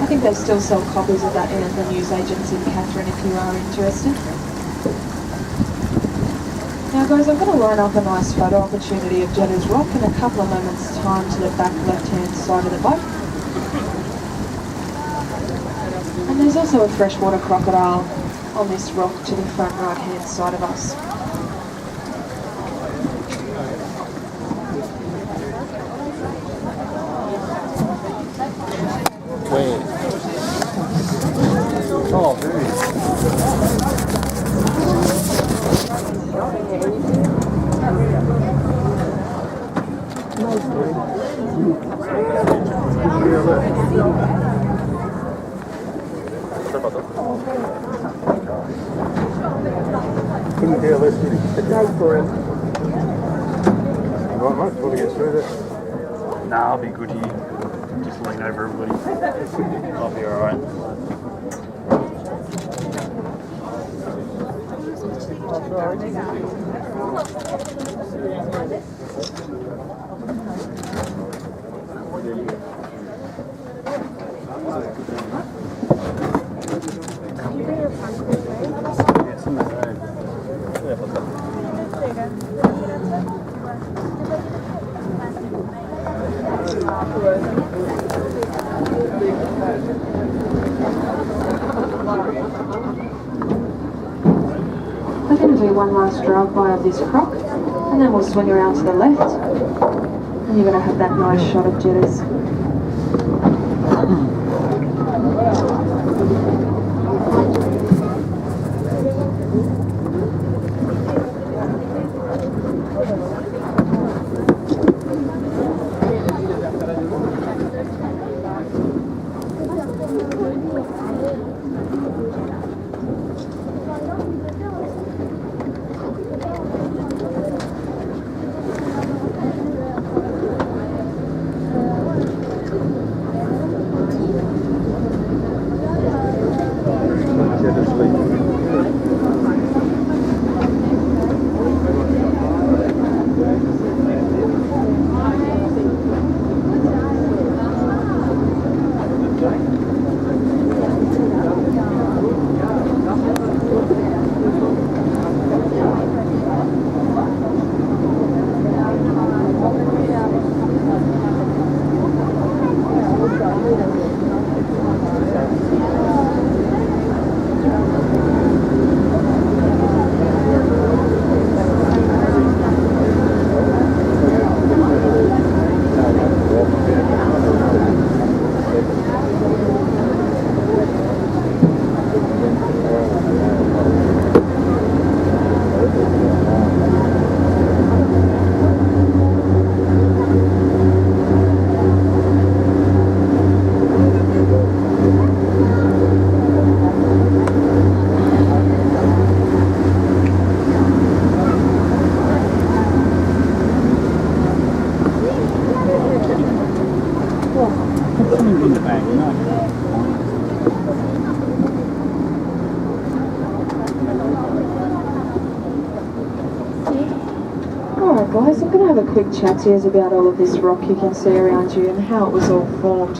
I think they still sell copies of that in the newsagents in Katherine if you are interested. Now guys, I'm going to line up a nice photo opportunity of Jedders Rock in a couple of moments time to the back left-hand side of the boat. And there's also a freshwater crocodile on this rock to the front right-hand side of us. Where? Oh, very. Couldn't care less, did he? Go for him. Right, mate, want to get through that? Nah, I'll be good here. Just lean over everybody. I'll be alright. We're going to do one last drive-by of this croc, and then we'll swing around to the left, and you're going to have that nice shot of Jedders. Alright guys, I'm going to have a quick chat to you about all of this rock you can see around you and how it was all formed.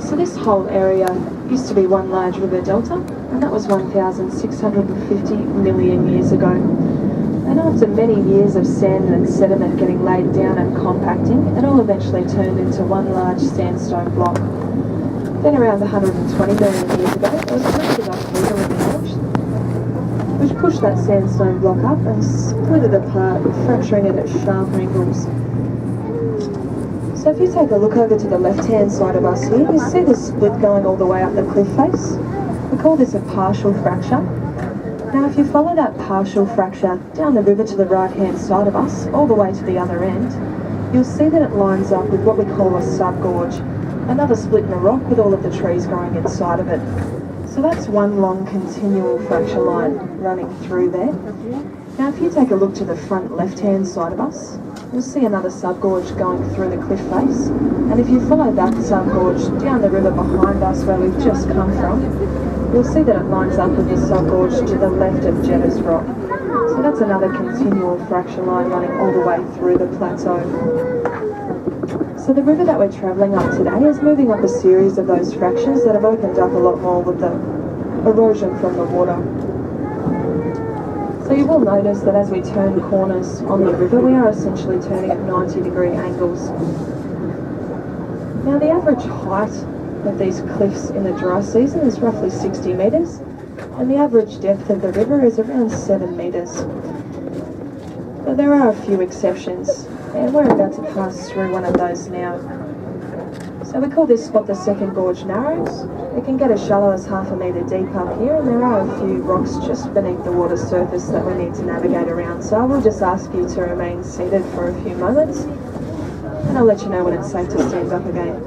So this whole area used to be one large river delta, and that was 1,650 million years ago. And after many years of sand and sediment getting laid down and compacting, it all eventually turned into one large sandstone block. Then around 120 million years ago, there was a massive upheaval in the ocean, which pushed that sandstone block up and split it apart, fracturing it at sharp angles. So if you take a look over to the left-hand side of us here, you see the split going all the way up the cliff face. We call this a partial fracture. Now if you follow that partial fracture down the river to the right-hand side of us, all the way to the other end, you'll see that it lines up with what we call a subgorge, another split in the rock with all of the trees growing inside of it. So that's one long continual fracture line running through there. Now if you take a look to the front left-hand side of us, you'll see another subgorge going through the cliff face. And if you follow that subgorge down the river behind us where we've just come from, you'll see that it lines up with the subgorge to the left of Jedders Rock. So that's another continual fracture line running all the way through the plateau. So So the river that we're travelling up today is moving up a series of those fractures that have opened up a lot more with the erosion from the water. So you will notice that as we turn corners on the river, we are essentially turning at 90-degree angles. Now the average height of these cliffs in the dry season is roughly 60 metres, and the average depth of the river is around 7 metres. But there are a few exceptions, and we're about to pass through one of those now. So we call this spot the Second Gorge Narrows. It can get as shallow as half a metre deep up here, and there are a few rocks just beneath the water surface that we need to navigate around. So I will just ask you to remain seated for a few moments, and I'll let you know when it's safe to stand up again.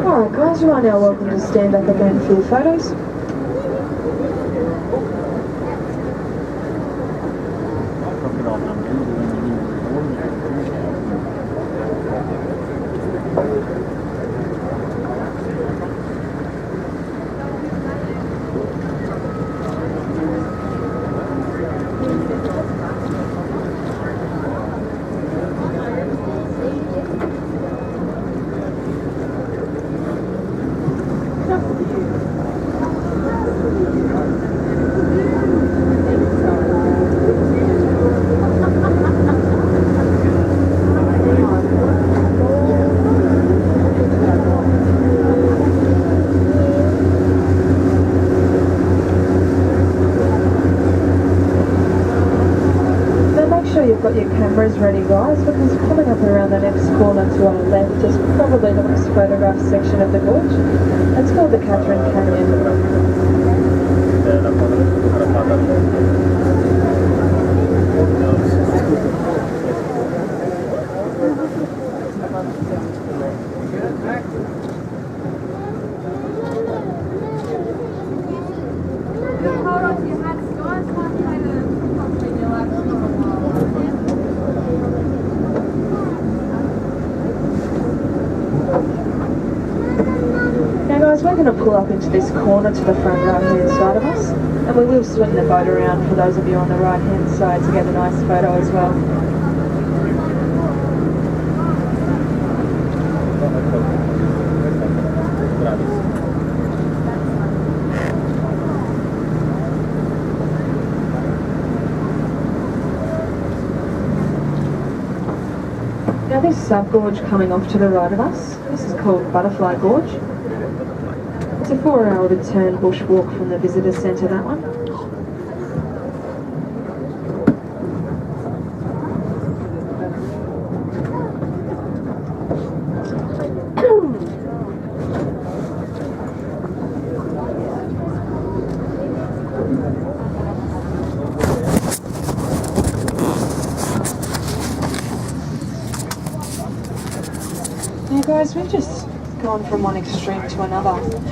Alright guys, you are now welcome to stand up again for your photos. You've got your cameras ready guys, because coming up around the next corner to our left is probably the most photographed section of the gorge. It's called the Katherine Canyon. We're going to pull up into this corner to the front right hand side of us, and we will swing the boat around for those of you on the right hand side to get a nice photo as well. Now this sub-gorge coming off to the right of us, this is called Butterfly Gorge. It's a 4-hour return bushwalk from the visitor centre, that one. Now guys, we've just gone from one extreme to another.